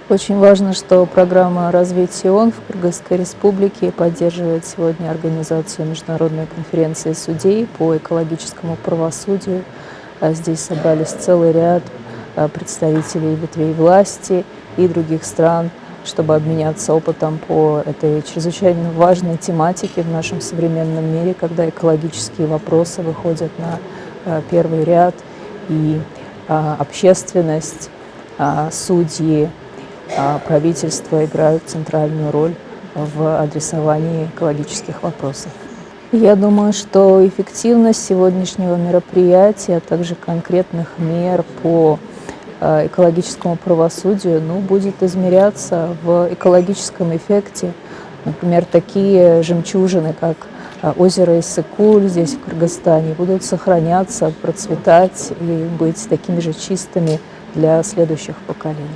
Очень важно, что программа развития ООН в Кыргызской республике поддерживает сегодня организацию международной конференции судей по экологическому правосудию. Здесь собрались целый ряд представителей ветвей власти и других стран, чтобы обменяться опытом по этой чрезвычайно важной тематике в нашем современном мире, когда экологические вопросы выходят на первый ряд, и общественность, судьи, правительство играют центральную роль в адресовании экологических вопросов. Я думаю, что эффективность сегодняшнего мероприятия, а также конкретных мер по экологическому правосудию будет измеряться в экологическом эффекте. Например, такие жемчужины, как озеро Иссык-Куль здесь, в Кыргызстане, будут сохраняться, процветать и быть такими же чистыми для следующих поколений.